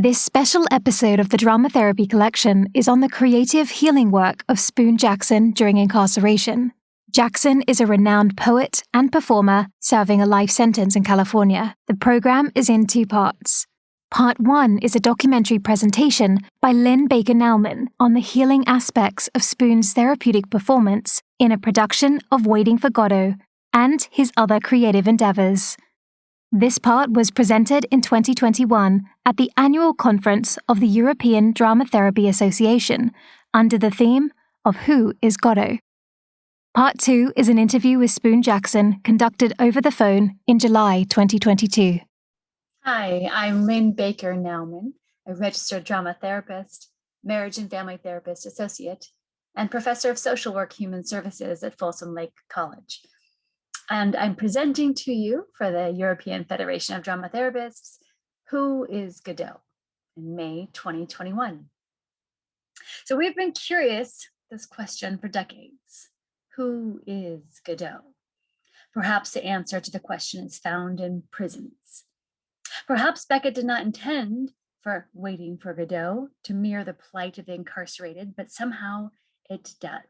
This special episode of the Drama Therapy Collection is on the creative healing work of Spoon Jackson during incarceration. Jackson is a renowned poet and performer serving a life sentence in California. The program is in 2 parts. Part 1 is a documentary presentation by Lynn Baker-Nauman on the healing aspects of Spoon's therapeutic performance in a production of Waiting for Godot and his other creative endeavors. This part was presented in 2021 at the annual conference of the European Drama Therapy Association under the theme of Who is Godot? Part 2 is an interview with Spoon Jackson conducted over the phone in July 2022. Hi, I'm Lynn Baker-Nauman, a registered drama therapist, marriage and family therapist associate, and professor of social work human services at Folsom Lake College. And I'm presenting to you for the European Federation of Drama Therapists, Who is Godot, in May 2021. So we've been curious this question for decades. Who is Godot? Perhaps the answer to the question is found in prisons. Perhaps Beckett did not intend for Waiting for Godot to mirror the plight of the incarcerated, but somehow it does.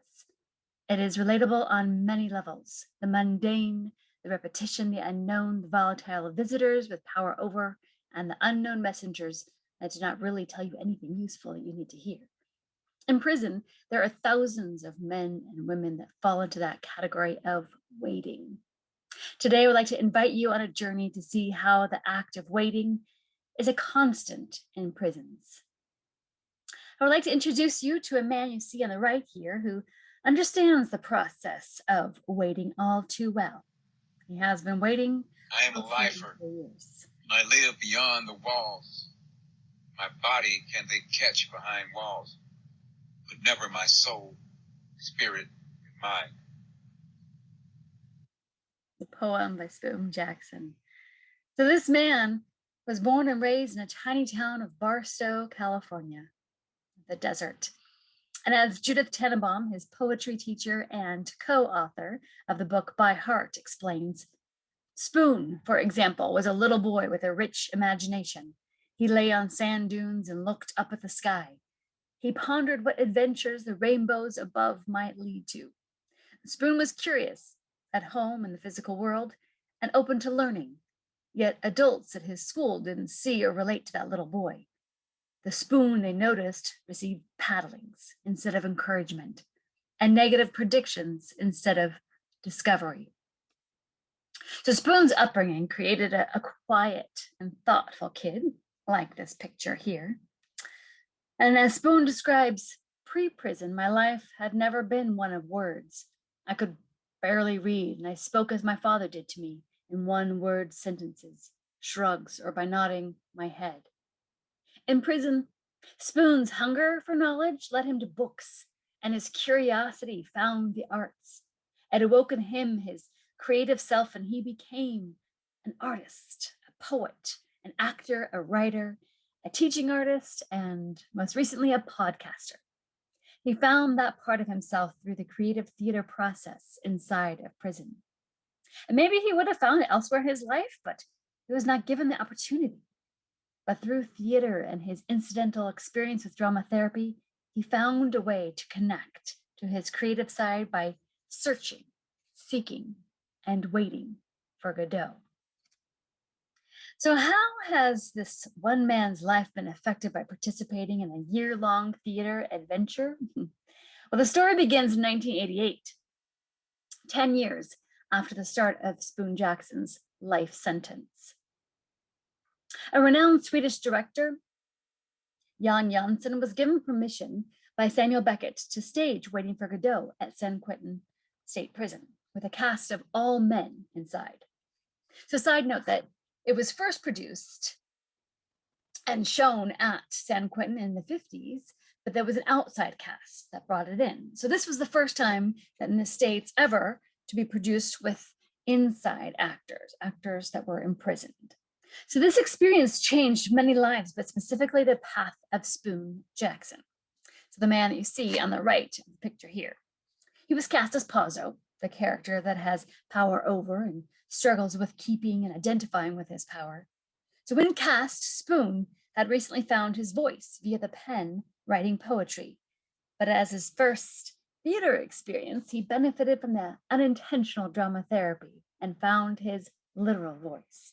It is relatable on many levels: the mundane, the repetition, the unknown, the volatile visitors with power over, and the unknown messengers that do not really tell you anything useful that you need to hear. In prison, there are thousands of men and women that fall into that category of waiting. Today, I would like to invite you on a journey to see how the act of waiting is a constant in prisons. I would like to introduce you to a man you see on the right here who understands the process of waiting all too well. He has been waiting. I am a lifer. For years. I live beyond the walls. My body can they catch behind walls, but never my soul, spirit, and mind. The poem by Spoon Jackson. So this man was born and raised in a tiny town of Barstow, California, the desert. And as Judith Tannenbaum, his poetry teacher and co-author of the book By Heart, explains, Spoon, for example, was a little boy with a rich imagination. He lay on sand dunes and looked up at the sky. He pondered what adventures the rainbows above might lead to. Spoon was curious, at home in the physical world, and open to learning. Yet adults at his school didn't see or relate to that little boy. The Spoon, they noticed, received paddlings instead of encouragement, and negative predictions instead of discovery. So Spoon's upbringing created a quiet and thoughtful kid, like this picture here. And as Spoon describes, pre-prison, my life had never been one of words. I could barely read, and I spoke as my father did to me, in one-word sentences, shrugs, or by nodding my head. In prison, Spoon's hunger for knowledge led him to books, and his curiosity found the arts. It awoke in him his creative self, and he became an artist, a poet, an actor, a writer, a teaching artist, and most recently, a podcaster. He found that part of himself through the creative theater process inside of prison. And maybe he would have found it elsewhere in his life, but he was not given the opportunity. But through theater and his incidental experience with drama therapy, he found a way to connect to his creative side by searching, seeking, and waiting for Godot. So how has this one man's life been affected by participating in a year-long theater adventure? Well, the story begins in 1988, 10 years after the start of Spoon Jackson's life sentence. A renowned Swedish director, Jan Jansson, was given permission by Samuel Beckett to stage Waiting for Godot at San Quentin State Prison with a cast of all men inside. So side note that it was first produced and shown at San Quentin in the 50s, but there was an outside cast that brought it in. So this was the first time that in the States ever to be produced with inside actors that were imprisoned. So this experience changed many lives, but specifically the path of Spoon Jackson. So the man that you see on the right in the picture here. He was cast as Pazzo, the character that has power over and struggles with keeping and identifying with his power. So when cast, Spoon had recently found his voice via the pen writing poetry. But as his first theater experience, he benefited from the unintentional drama therapy and found his literal voice.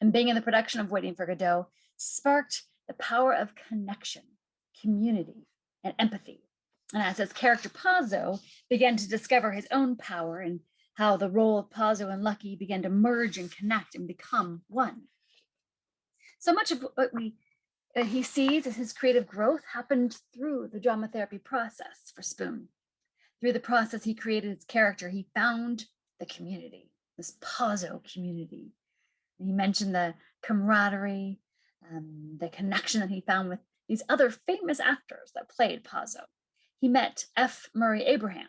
And being in the production of Waiting for Godot sparked the power of connection, community, and empathy. And as his character Pazzo began to discover his own power and how the role of Pazzo and Lucky began to merge and connect and become one. So much of what he sees as his creative growth happened through the drama therapy process for Spoon. Through the process, he created his character. He found the community, this Pazzo community. And he mentioned the camaraderie, the connection that he found with these other famous actors that played Pazzo. He met F. Murray Abraham,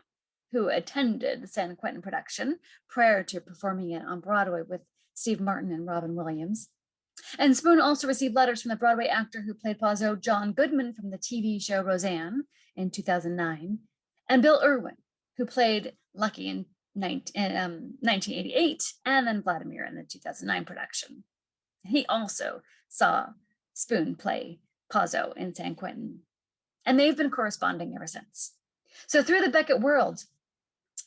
who attended the San Quentin production prior to performing it on Broadway with Steve Martin and Robin Williams. And Spoon also received letters from the Broadway actor who played Pazzo, John Goodman, from the TV show Roseanne in 2009, and Bill Irwin, who played Lucky in 1988, and then Vladimir in the 2009 production. He also saw Spoon play Pazzo in San Quentin, and they've been corresponding ever since. So through the Beckett world,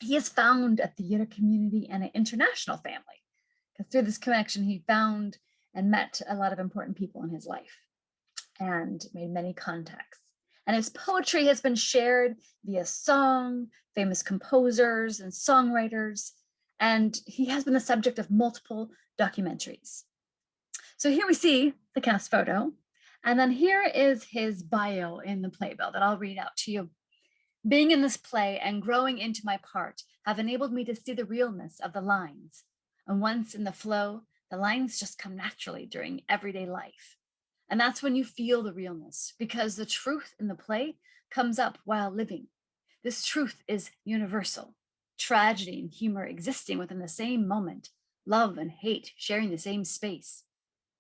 he has found a theater community and an international family, because through this connection, he found and met a lot of important people in his life and made many contacts. And his poetry has been shared via song, famous composers and songwriters, and he has been the subject of multiple documentaries. So here we see the cast photo, and then here is his bio in the playbill that I'll read out to you. Being in this play and growing into my part have enabled me to see the realness of the lines. And once in the flow, the lines just come naturally during everyday life. And that's when you feel the realness, because the truth in the play comes up while living. This truth is universal. Tragedy and humor existing within the same moment, love and hate sharing the same space.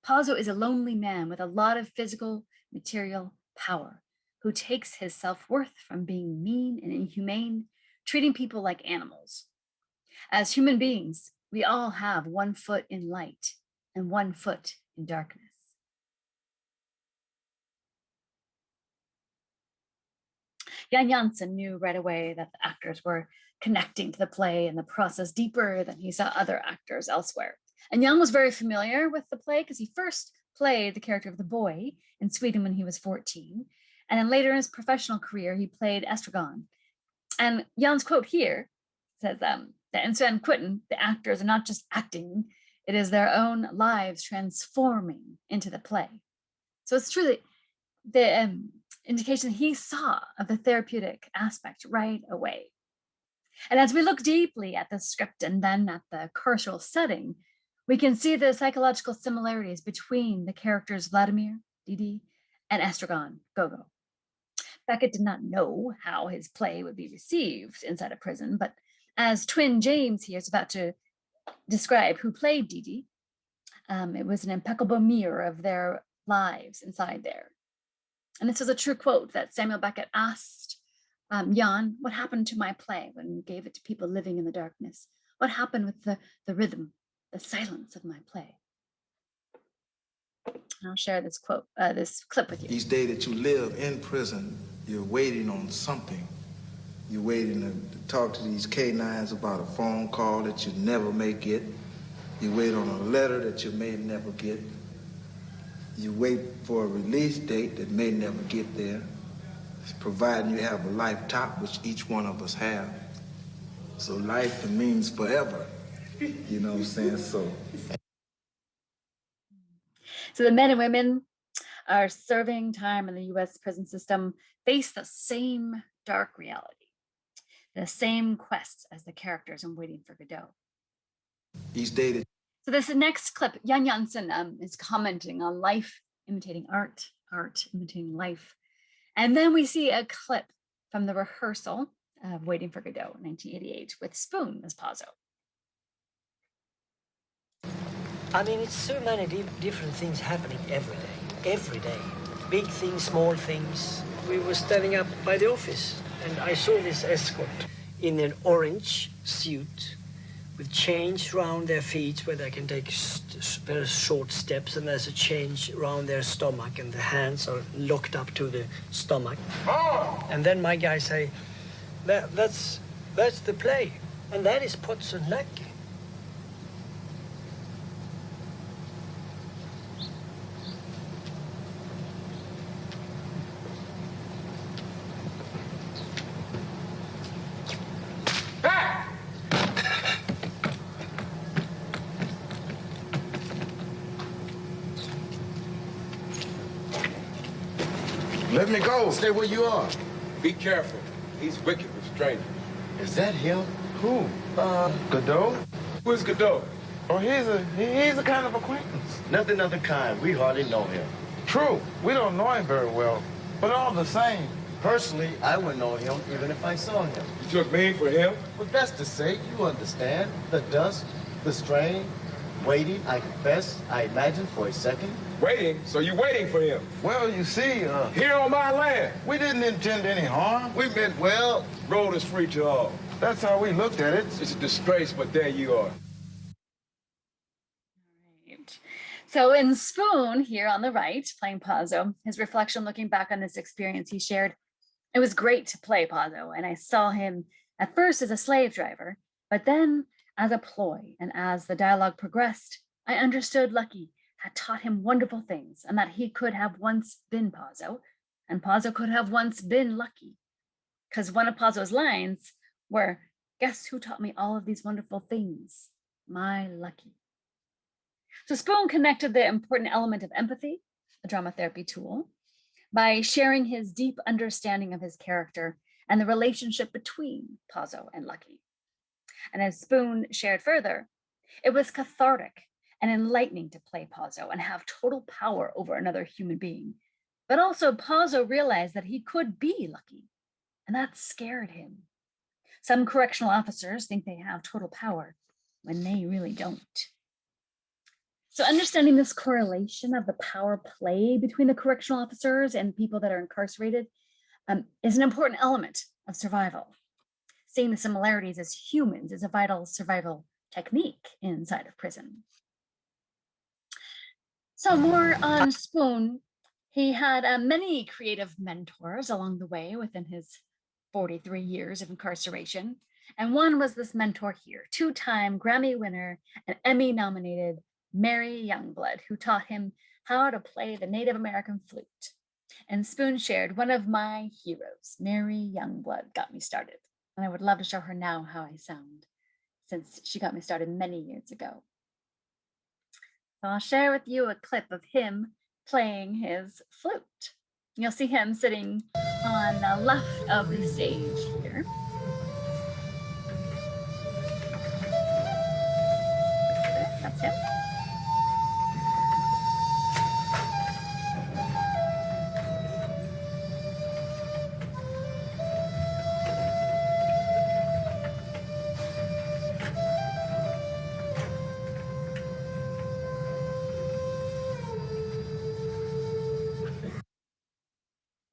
Pazzo is a lonely man with a lot of physical, material power, who takes his self-worth from being mean and inhumane, treating people like animals. As human beings, we all have one foot in light and one foot in darkness. Jan Janssen knew right away that the actors were connecting to the play and the process deeper than he saw other actors elsewhere. And Jan was very familiar with the play because he first played the character of the boy in Sweden when he was 14. And then later in his professional career, he played Estragon. And Jan's quote here says that in San Quentin, the actors are not just acting, it is their own lives transforming into the play. So it's truly the indication he saw of the therapeutic aspect right away. And as we look deeply at the script and then at the carceral setting, we can see the psychological similarities between the characters Vladimir, Didi, and Estragon, Gogo. Beckett did not know how his play would be received inside a prison, but as twin James here is about to describe who played Didi, it was an impeccable mirror of their lives inside there. And this is a true quote that Samuel Beckett asked Jan, what happened to my play when you gave it to people living in the darkness? What happened with the rhythm, the silence of my play? And I'll share this quote, this clip with you. Each day that you live in prison, you're waiting on something. You're waiting to talk to these K-9s about a phone call that you never may get. You wait on a letter that you may never get. You wait for a release date that may never get there, providing you have a life top, which each one of us have. So life means forever. You know what I'm saying? So the men and women are serving time in the U.S. prison system face the same dark reality, the same quests as the characters in Waiting for Godot. Each day that So this next clip, Jan Janssen is commenting on life imitating art, art imitating life. And then we see a clip from the rehearsal of Waiting for Godot in 1988 with Spoon as Pazzo. I mean, it's so many different things happening every day. Big things, small things. We were standing up by the office and I saw this escort in an orange suit with chains around their feet where they can take very short steps, and there's a change around their stomach, and the hands are locked up to the stomach. Oh! And then my guys say, that's the play, and that is Pots and Lucky. Let me go. Stay where you are. Be careful. He's wicked with strangers. Is that him? Who? Godot? Who is Godot? Oh, he's a kind of acquaintance. Nothing of the kind. We hardly know him. True. We don't know him very well. But all the same. Personally, I wouldn't know him even if I saw him. You took me for him? Well, that's to say, you understand. The dust, the strain, waiting, I confess, I imagine for a second. Waiting? So you waiting for him? Well, you see, here on my land. We didn't intend any harm. We meant well. Road is free to all. That's how we looked at it. It's a disgrace, but there you are. All right. So in Spoon, here on the right, playing Pazzo, his reflection looking back on this experience he shared, it was great to play Pazzo, and I saw him at first as a slave driver, but then as a ploy, and as the dialogue progressed, I understood Lucky had taught him wonderful things, and that he could have once been Pazzo, and Pazzo could have once been Lucky. Because one of Pazzo's lines were, "Guess who taught me all of these wonderful things? My Lucky." So Spoon connected the important element of empathy, a drama therapy tool, by sharing his deep understanding of his character and the relationship between Pazzo and Lucky. And as Spoon shared further, it was cathartic and enlightening to play Pazzo and have total power over another human being. But also Pazzo realized that he could be Lucky, and that scared him. Some correctional officers think they have total power when they really don't. So understanding this correlation of the power play between the correctional officers and people that are incarcerated is an important element of survival. Seeing the similarities as humans is a vital survival technique inside of prison. So more on Spoon. He had many creative mentors along the way within his 43 years of incarceration. And one was this mentor here, two-time Grammy winner and Emmy-nominated Mary Youngblood, who taught him how to play the Native American flute. And Spoon shared, "One of my heroes, Mary Youngblood, got me started. And I would love to show her now how I sound, since she got me started many years ago." So I'll share with you a clip of him playing his flute. You'll see him sitting on the left of the stage here. That's him.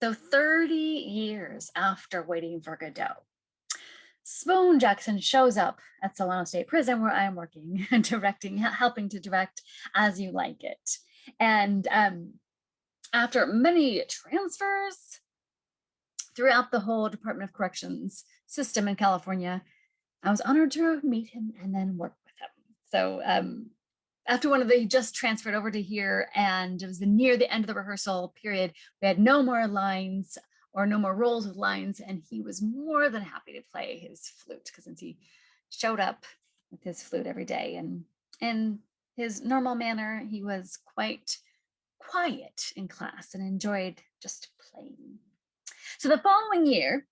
So 30 years after Waiting for Godot, Spoon Jackson shows up at Solano State Prison, where I am working and directing, helping to direct As You Like It. And after many transfers throughout the whole Department of Corrections system in California, I was honored to meet him and then work with him. So after he just transferred over to here, and it was near the end of the rehearsal period, we had no more lines or no more roles with lines, and he was more than happy to play his flute, because since he showed up with his flute every day, and in his normal manner, he was quite quiet in class and enjoyed just playing. So the following year,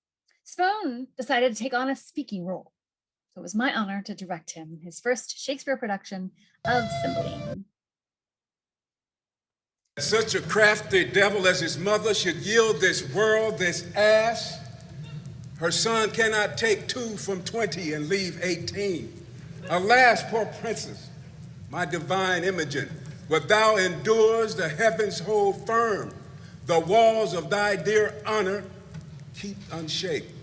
Spoon decided to take on a speaking role. So it was my honor to direct him his first Shakespeare production of Cymbeline. Such a crafty devil as his mother should yield this world, this ass. Her son cannot take 2 from 20 and leave 18. Alas, poor princess, my divine Imogen, what thou endures, the heavens hold firm. The walls of thy dear honor keep unshaked.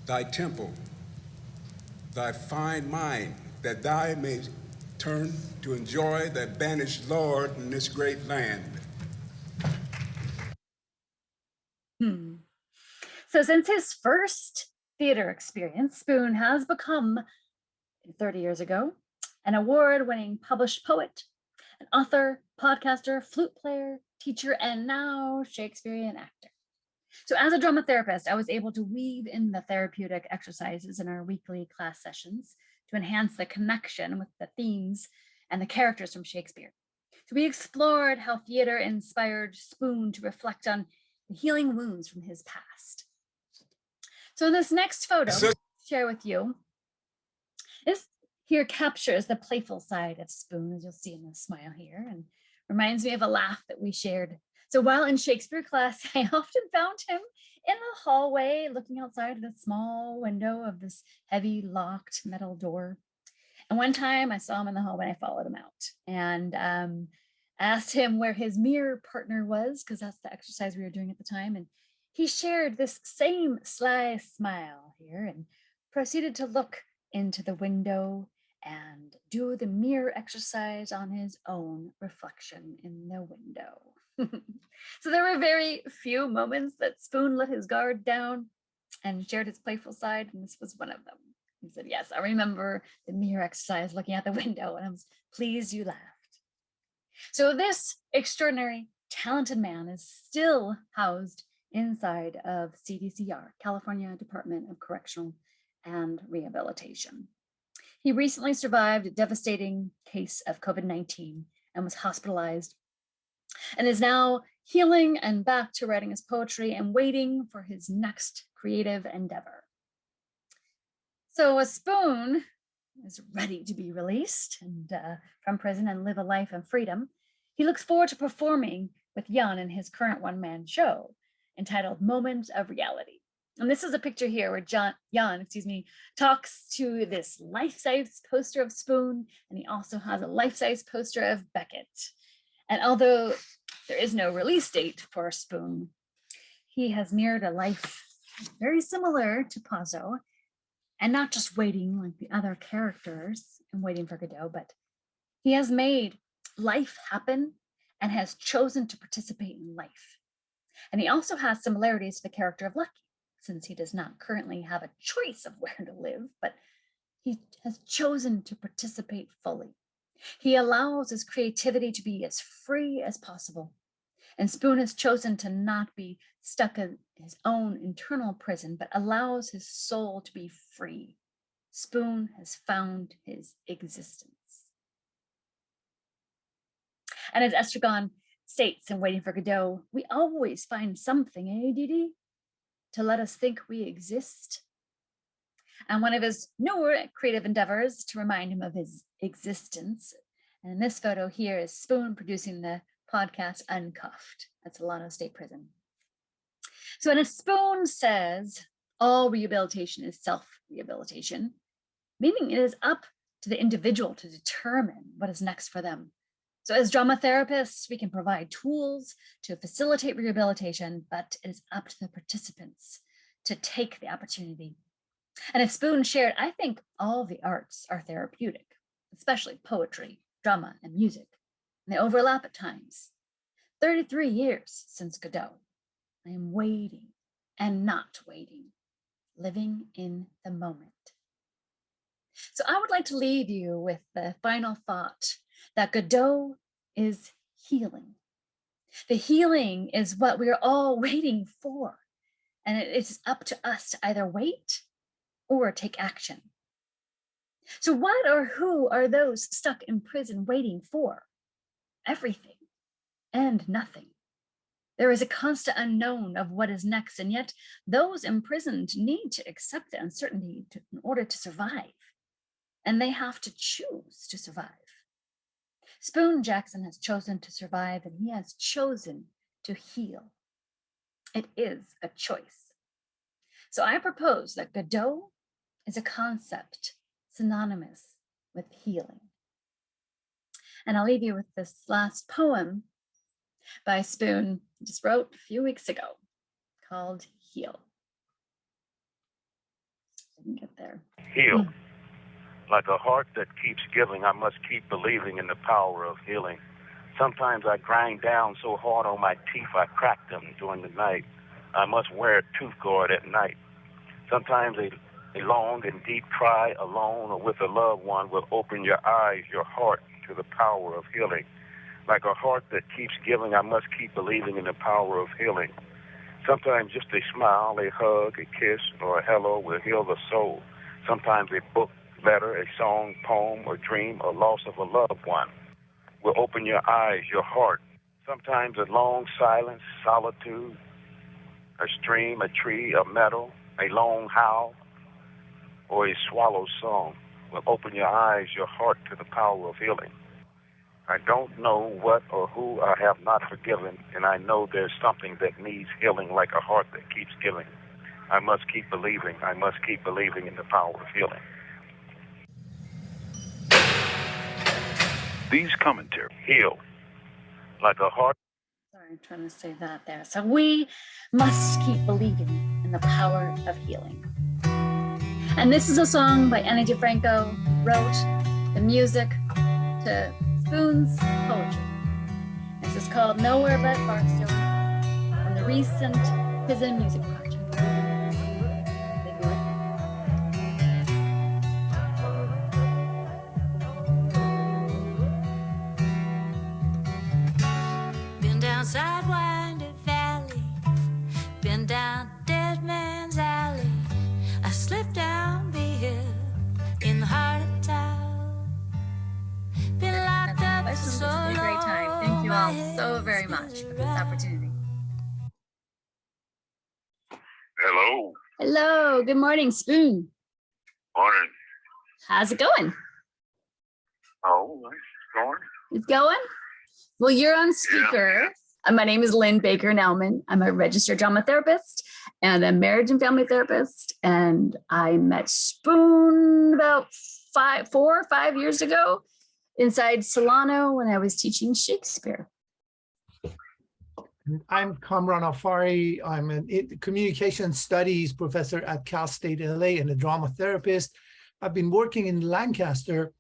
Thy temple, thy fine mind that thou may turn to enjoy that banished Lord in this great land. So since his first theater experience, Spoon has become, 30 years ago, an award-winning published poet, an author, podcaster, flute player, teacher, and now Shakespearean actor. So as a drama therapist, I was able to weave in the therapeutic exercises in our weekly class sessions to enhance the connection with the themes and the characters from Shakespeare. So we explored how theater inspired Spoon to reflect on the healing wounds from his past. So in this next photo, share with you, this here captures the playful side of Spoon, as you'll see in the smile here, and reminds me of a laugh that we shared. So while in Shakespeare class, I often found him in the hallway looking outside the small window of this heavy locked metal door. And one time I saw him in the hallway and I followed him out and asked him where his mirror partner was, because that's the exercise we were doing at the time. And he shared this same sly smile here and proceeded to look into the window and do the mirror exercise on his own reflection in the window. So there were very few moments that Spoon let his guard down and shared his playful side, and this was one of them. He said, yes, I remember the mirror exercise looking out the window, and I was pleased you laughed. So this extraordinary, talented man is still housed inside of CDCR, California Department of Correctional and Rehabilitation. He recently survived a devastating case of COVID-19 and was hospitalized and is now healing and back to writing his poetry and waiting for his next creative endeavor. So a Spoon is ready to be released and from prison and live a life of freedom. He looks forward to performing with Jan in his current one-man show entitled Moment of Reality. And this is a picture here where Jan talks to this life-size poster of Spoon, and he also has a life-size poster of Beckett. And although there is no release date for Spoon, he has mirrored a life very similar to Pazzo, and not just waiting like the other characters and waiting for Godot, but he has made life happen and has chosen to participate in life. And he also has similarities to the character of Lucky, since he does not currently have a choice of where to live, but he has chosen to participate fully. He allows his creativity to be as free as possible. And Spoon has chosen to not be stuck in his own internal prison, but allows his soul to be free. Spoon has found his existence. And as Estragon states in Waiting for Godot, we always find something, eh, Didi, to let us think we exist. And one of his newer creative endeavors to remind him of his existence. And in this photo here is Spoon producing the podcast Uncuffed at Solano State Prison. So when a Spoon says all rehabilitation is self-rehabilitation, meaning it is up to the individual to determine what is next for them. So as drama therapists, we can provide tools to facilitate rehabilitation, but it is up to the participants to take the opportunity. And as Spoon shared, I think all the arts are therapeutic, especially poetry, drama, and music. And they overlap at times. 33 years since Godot. I am waiting and not waiting, living in the moment. So I would like to leave you with the final thought that Godot is healing. The healing is what we are all waiting for. And it is up to us to either wait or take action. So what or who are those stuck in prison waiting for? Everything and nothing. There is a constant unknown of what is next, and yet those imprisoned need to accept the uncertainty in order to survive, and they have to choose to survive. Spoon Jackson has chosen to survive, and he has chosen to heal. It is a choice. So I propose that Godot is a concept synonymous with healing. And I'll leave you with this last poem by Spoon, just wrote a few weeks ago, called Heal. Didn't get there. Heal. Like a heart that keeps giving, I must keep believing in the power of healing. Sometimes I grind down so hard on my teeth I crack them during the night. I must wear a tooth guard at night. Sometimes a long and deep cry alone or with a loved one will open your eyes, your heart to the power of healing. Like a heart that keeps giving, I must keep believing in the power of healing. Sometimes just a smile, a hug, a kiss, or a hello will heal the soul. Sometimes a book, letter, a song, poem, or dream, or loss of a loved one will open your eyes, your heart. Sometimes a long silence, solitude, a stream, a tree, a meadow, a long howl, or a swallow's song will open your eyes, your heart to the power of healing. I don't know what or who I have not forgiven, and I know there's something that needs healing like a heart that keeps giving. I must keep believing. I must keep believing in the power of healing. These commentaries heal like a heart. Sorry, I'm trying to say that there. So we must keep believing in the power of healing. And this is a song by Annie DeFranco, who wrote the music to Spoon's poetry. This is called Nowhere But Barstow from the recent Prison Music Project. Been down Sidewinder Valley, been down Dead Man's Alley. I slipped down Beale in the heart of town. Been locked up for so long. This was a great time. Thank you all so very much for this opportunity. Hello. Hello, good morning, Spoon. Morning. How's it going? Oh, it's going. It's going? Well, you're on speaker. Yeah. My name is Lynn Baker Nauman. I'm a registered drama therapist and a marriage and family therapist. And I met Spoon about 4 or 5 years ago inside Solano when I was teaching Shakespeare. I'm Kamran Afari. I'm a communication studies professor at Cal State LA and a drama therapist. I've been working in Lancaster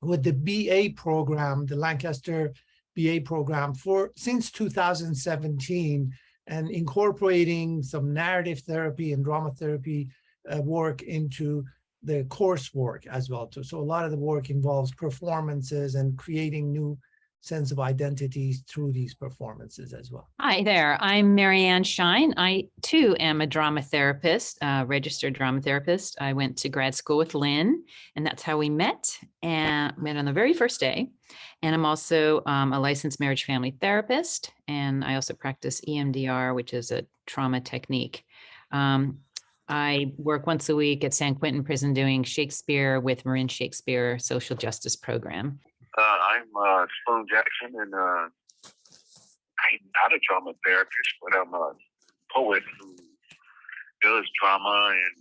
with the BA program, the Lancaster BA program since 2017, and incorporating some narrative therapy and drama therapy work into the coursework as well too. So a lot of the work involves performances and creating new sense of identities through these performances as well. Hi there, I'm Marianne Shine. I too am a drama therapist, registered drama therapist. I went to grad school with Lynn, and that's how we met on the very first day. And I'm also a licensed marriage family therapist, and I also practice EMDR, which is a trauma technique. I work once a week at San Quentin Prison doing Shakespeare with Marin Shakespeare social justice program. I'm Spoon Jackson, and I'm not a drama therapist, but I'm a poet who does drama and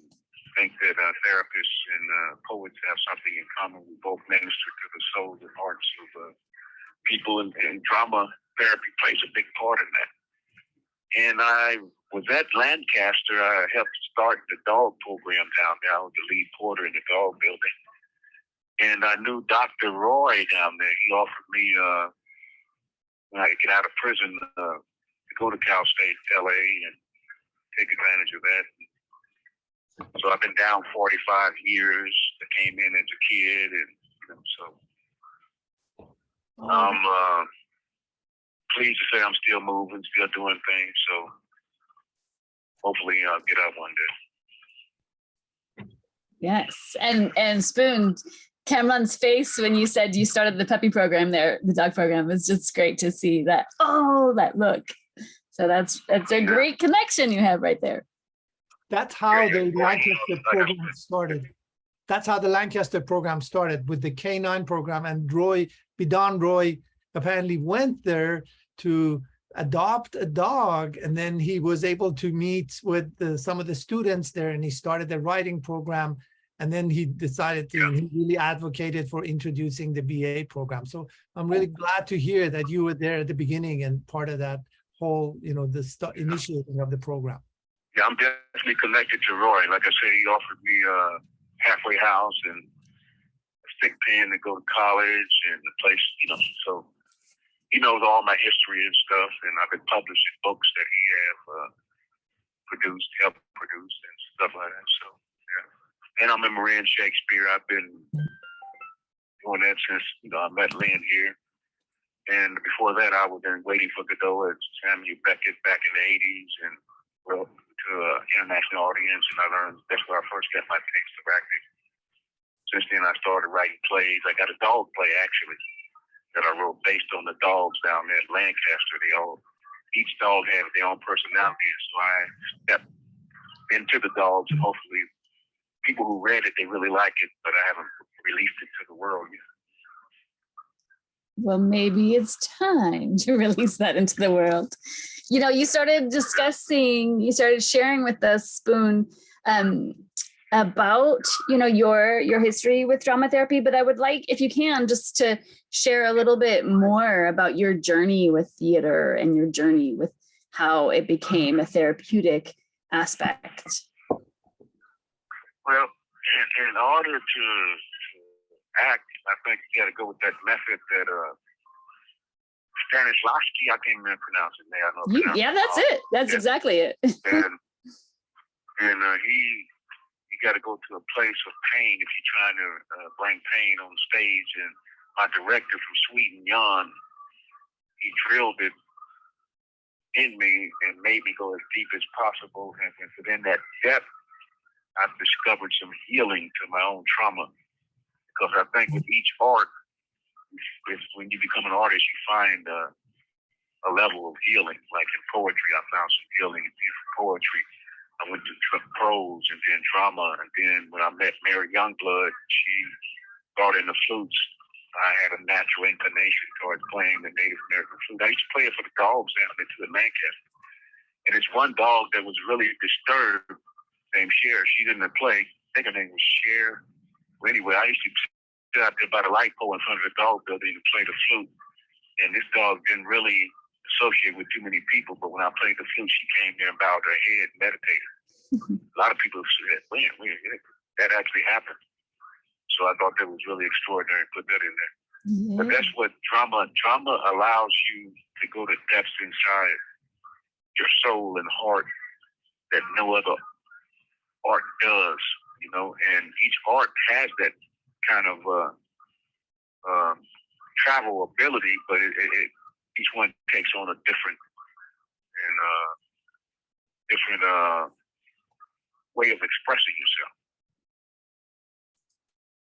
think that therapists and poets have something in common. We both minister to the souls and hearts of people, and drama therapy plays a big part in that. And I was at Lancaster. I helped start the dog program down there. I was the lead porter in the dog building. And I knew Dr. Roy down there. He offered me, when I get out of prison, to go to Cal State, LA, and take advantage of that. So I've been down 45 years. I came in as a kid, and so I'm pleased to say I'm still moving, still doing things. So hopefully I'll get out one day. Yes, and Spoon, Cameron's face when you said you started the puppy program there, the dog program, was just great to see that. Oh, that look. So that's a great connection you have right there. That's how the Lancaster program started. That's how the Lancaster program started with the K9 program. And Bidan Roy apparently went there to adopt a dog, and then he was able to meet with some of the students there, and he started the writing program. And then he decided he really advocated for introducing the BA program. So I'm really glad to hear that you were there at the beginning and part of that whole, the initiating of the program. Yeah, I'm definitely connected to Roy. Like I said, he offered me a halfway house, and thick pen to go to college and the place, so he knows all my history and stuff, and I've been publishing books that he have helped produce and stuff like that. So, yeah. And I'm in Marin Shakespeare. I've been doing that since, I met Lynn here. And before that, I was in Waiting for Godot at Samuel Beckett back in the 80s and well to an international audience, and I learned that's where I first got my taste of acting. Since then, I started writing plays. I got a dog play, actually, that I wrote based on the dogs down there at Lancaster. Each dog has their own personality, so I stepped into the dogs, and hopefully people who read it, they really like it, but I haven't released it to the world yet. Well, maybe it's time to release that into the world. You started sharing with us, Spoon, about, your history with drama therapy, but I would like, if you can, just to share a little bit more about your journey with theater and your journey with how it became a therapeutic aspect. Well, in order to act, I think you got to go with that method that Stanislavski, I can't even pronounce it now. Yeah, that's it. That's exactly it. and you got to go to a place of pain if you're trying to bring pain on stage. And my director from Sweden, Jan, he drilled it in me and made me go as deep as possible. And within that depth, I've discovered some healing to my own trauma. Because I think with each art, when you become an artist, you find a level of healing. Like in poetry, I found some healing in poetry. I went to prose and then drama. And then when I met Mary Youngblood, she brought in the flutes. I had a natural inclination towards playing the Native American flute. I used to play it for the dogs down into Lancaster. And it's one dog that was really disturbed named Cher. She didn't play. I think her name was Cher. Well, anyway, I used to sit out there by the light pole in front of the dog building and play the flute. And this dog didn't really associate with too many people, but when I played the flute, she came there and bowed her head and meditated. A lot of people said, "Man, that actually happened." So I thought that was really extraordinary. Put that in there. Yeah. But that's what drama allows you to go to depths inside your soul and heart that no other art does. And each art has that kind of travel ability, but each one takes on a different way of expressing yourself.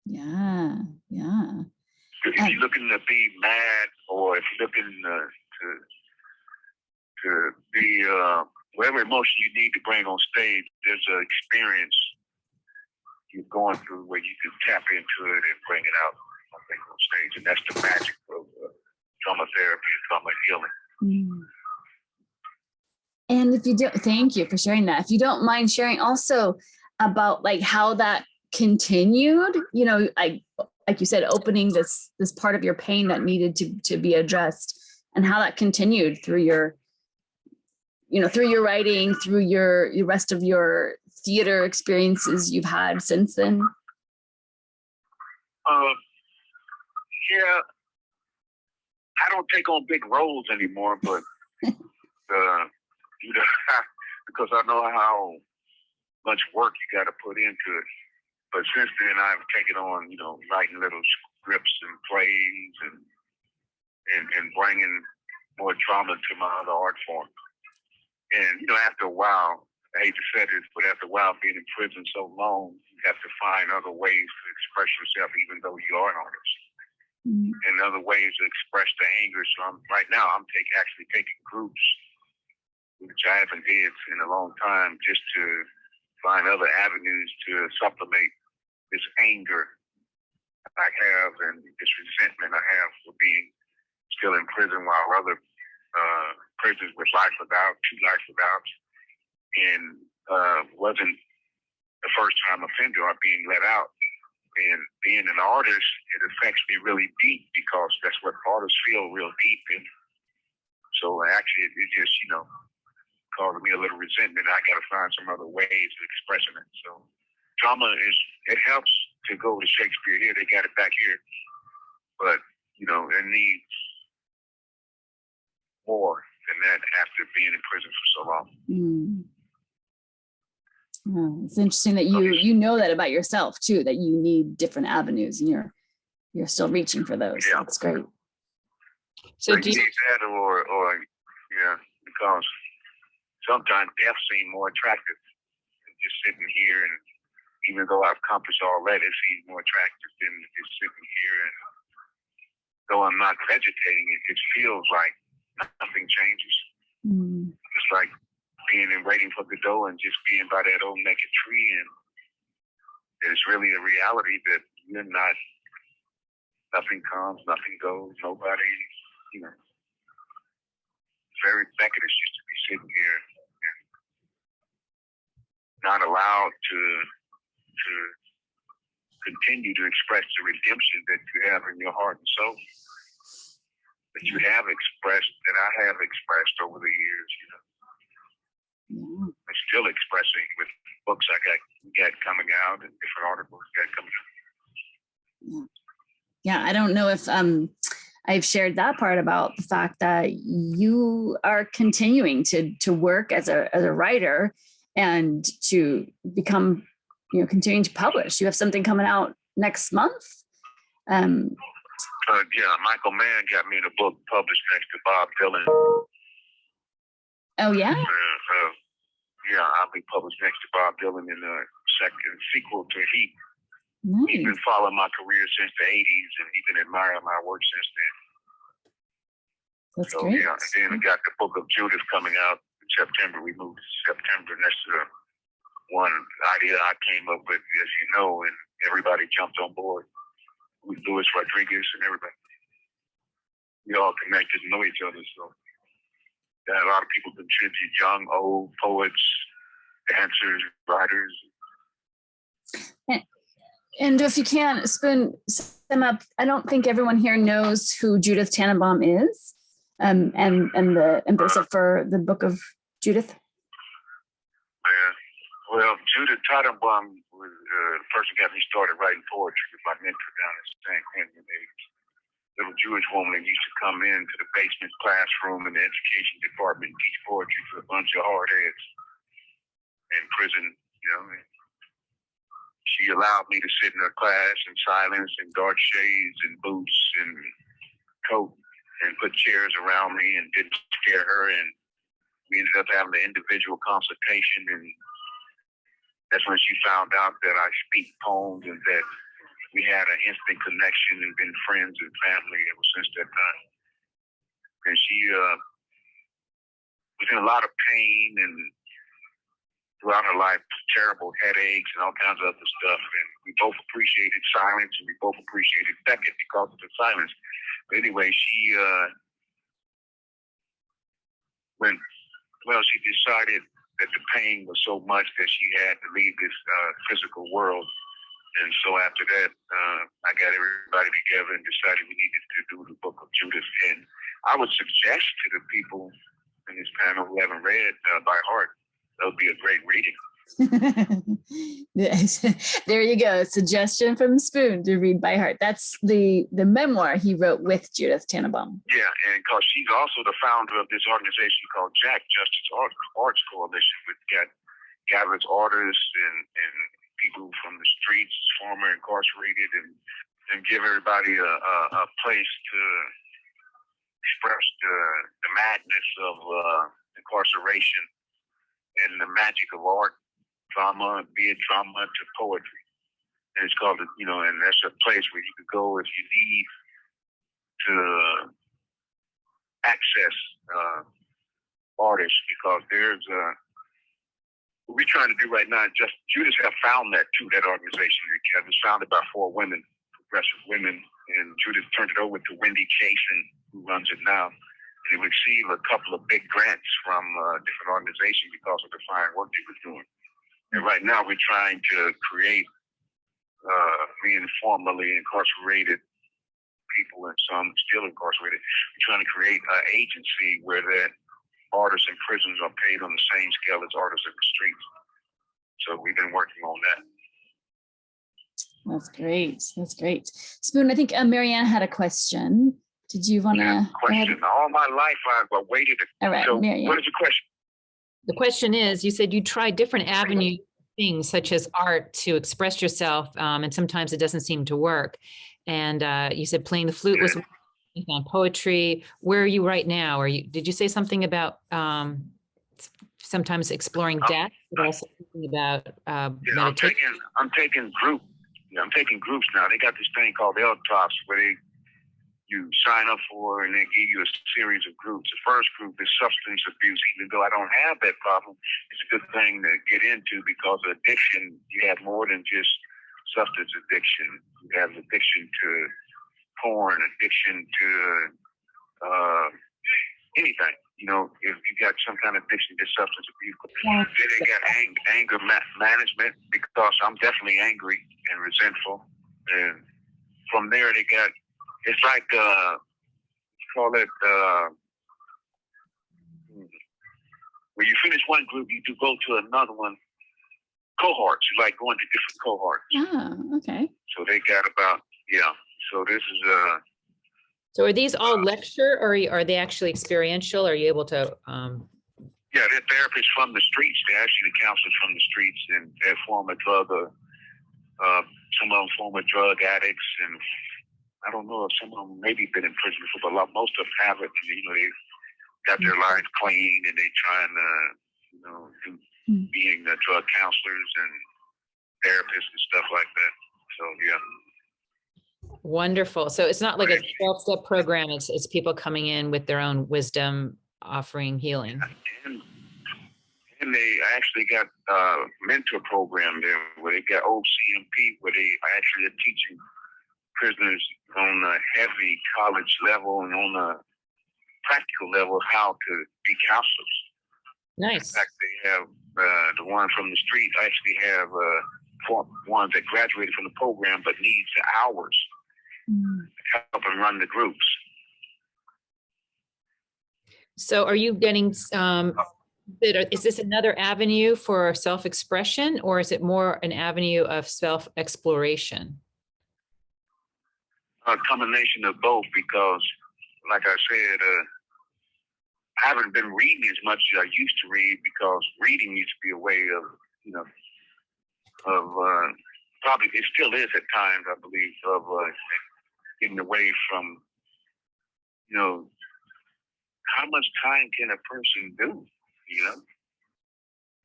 Yeah. If you're looking to be mad, or if you're looking to be whatever emotion you need to bring on stage, there's an experience you're going through where you can tap into it and bring it out, I think, on stage. And that's the magic of trauma therapy and trauma healing. And if you don't, thank you for sharing that. If you don't mind sharing also about like how that continued, like you said, opening this part of your pain that needed to be addressed, and how that continued through your writing, through your rest of your theater experiences you've had since then? Yeah, I don't take on big roles anymore, but because I know how much work you got to put into it. But since then, I've taken on, writing little scripts and plays and bringing more drama to my other art forms. And, after a while, I hate to say this, but after a while being in prison so long, you have to find other ways to express yourself, even though you are an artist. Mm-hmm. And other ways to express the anger. So right now I'm actually taking groups, which I haven't did in a long time, just to find other avenues to supplement this anger I have and this resentment I have for being still in prison while other prisoners with two life without, and wasn't the first time offender or being let out. And being an artist, it affects me really deep because that's what artists feel real deep in. So actually, it just, caused me a little resentment. I got to find some other ways of expressing it. So drama helps to go to Shakespeare here. They got it back here. But, you know, it needs more than that after being in prison for so long. Oh, it's interesting that you know that about yourself too, that you need different avenues and you're still reaching for those. Yeah. That's great. So do you need that or yeah, because sometimes death seems more attractive than just sitting here, and even though I've accomplished all that, it seems more attractive than just sitting here. And though I'm not vegetating, it feels like nothing changes. It's like being and waiting for Godot and just being by that old naked tree, and it's really a reality that you're not. Nothing comes, nothing goes, nobody. You know, very Beckett's used to be sitting here and not allowed to continue to express the redemption that you have in your heart and soul, that you have expressed, that I have expressed over the years. You know, I'm still expressing with books I got coming out and different articles got coming out. Yeah, I don't know if I've shared that part about the fact that you are continuing to work as a writer and to become, you know, continuing to publish. You have something coming out next month. Yeah, Michael Mann got me in a book published next to Bob Dylan. Oh yeah. Yeah, I'll be published next to Bob Dylan in the second sequel to Heat. Nice. He's been following my career since the 80s, and he's been admiring my work since then. That's great. Yeah, and then we got the Book of Judith coming out in September. We moved to September, and that's the one idea I came up with, as you know, and everybody jumped on board. With Luis Rodriguez and everybody. We all connected and know each other, so got a lot of people contribute, young, old, poets, dancers, writers. And if you can, Spoon, sum up, I don't think everyone here knows who Judith Tannenbaum is, and the impetus for the Book of Judith. Yeah. Well, Judith Tannenbaum was the person who got me started writing poetry with my mentor down in San Quentin. Little Jewish woman that used to come into the basement classroom in the education department and teach poetry for a bunch of hardheads in prison, you know. She allowed me to sit in her class in silence in dark shades and boots and coat and put chairs around me and didn't scare her. And we ended up having an individual consultation, and that's when she found out that I speak poems and that we had an instant connection and been friends and family ever since that time. And she was in a lot of pain and throughout her life, terrible headaches and all kinds of other stuff. And we both appreciated silence, and we both appreciated Beckett because of the silence. But anyway, she she decided that the pain was so much that she had to leave this physical world. And so after that, I got everybody together and decided we needed to do the Book of Judith. And I would suggest to the people in this panel who haven't read by heart, that would be a great reading. There you go. Suggestion from Spoon to read by heart. That's the memoir he wrote with Judith Tannenbaum. Yeah, and because she's also the founder of this organization called JAC, Justice Arts Coalition, which gathers artists and people from the streets, former incarcerated, and give everybody a place to express the madness of incarceration and the magic of art, drama, be it drama to poetry. And it's called, you know, and that's a place where you could go if you need to access artists, because there's what we're trying to do right now. Just Judas have found that too. That organization it was founded by 4 women, progressive women, and Judas turned it over to Wendy Jason, who runs it now. They received a couple of big grants from different organizations because of the fine work they were doing. And right now we're trying to create being formerly incarcerated people and some still incarcerated. We're trying to create an agency where that artists in prisons are paid on the same scale as artists in the streets. So we've been working on that. That's great. That's great. Spoon, I think Marianne had a question. Did you want to? Question. All my life I've waited. All right, So Marianne. what is the question? The question is, you said you tried different avenues, things such as art to express yourself, and sometimes it doesn't seem to work. And you said playing the flute was on poetry. Where are you right now? Did you say something about sometimes exploring death, but also thinking about meditation? I'm taking groups now. They got this thing called L-TOPS where you sign up for and they give you a series of groups. The first group is substance abuse. Even though I don't have that problem, it's a good thing to get into because addiction, you have more than just substance addiction. You have addiction to porn, addiction to anything. You know, if you got some kind of addiction to substance abuse. Then they got anger management because I'm definitely angry and resentful. And from there, they got, it's like, call it, when you finish one group, you do go to another one, cohorts. You like going to different cohorts. Oh, okay. So they got about, so this is, So are these all lecture or are they actually experiential? Are you able to? Yeah, they're therapists from the streets. They're actually counselors from the streets, and they're former drug, some of them former drug addicts, and I don't know if some of them maybe been in prison before, but most of them haven't. You know, they got their lives clean, and they trying to, do being the drug counselors and therapists and stuff like that. So yeah. Wonderful. So it's not like a 12-step program. It's people coming in with their own wisdom, offering healing. And they actually got a mentor program there where they got OCMP, where they actually are teaching prisoners on a heavy college level and on a practical level how to be counselors. Nice. In fact, they have the one from the street actually have ones that graduated from the program but needs the hours to help them run the groups. So are you getting, is this another avenue for self-expression or is it more an avenue of self-exploration? A combination of both because, like I said, I haven't been reading as much as I used to read because reading used to be a way of, probably it still is at times, I believe, of getting away from, how much time can a person do,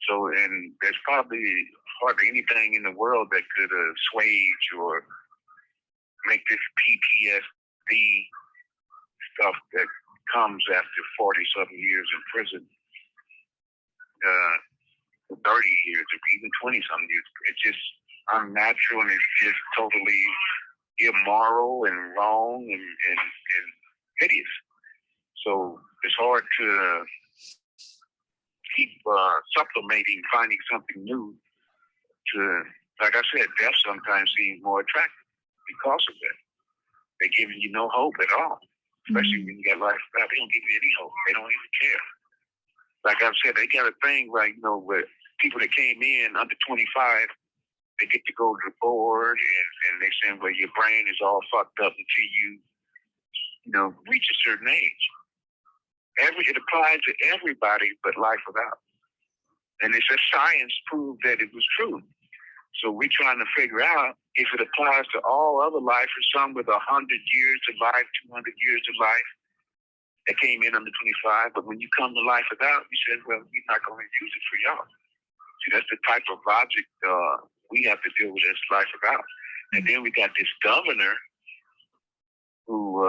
So, and there's probably hardly anything in the world that could assuage or make this PTSD stuff that comes after 40-something years in prison, 30 years, or even 20-something years. It's just unnatural and it's just totally immoral and wrong and hideous. So it's hard to keep supplementing, finding something new to, like I said, death sometimes seems more attractive because of that. They're giving you no hope at all, especially when you got life back. They don't give you any hope. They don't even care. Like I've said, they got a thing like, where people that came in under 25, they get to go to the board and they say, well, your brain is all fucked up until you, reach a certain age. It applies to everybody but life without. And it says science proved that it was true. So we're trying to figure out if it applies to all other lifers, some with 100 years of life, 200 years of life that came in under 25. But when you come to life without, you said, well, we're not going to use it for y'all. See, that's the type of logic we have to deal with as life without. And then we got this governor who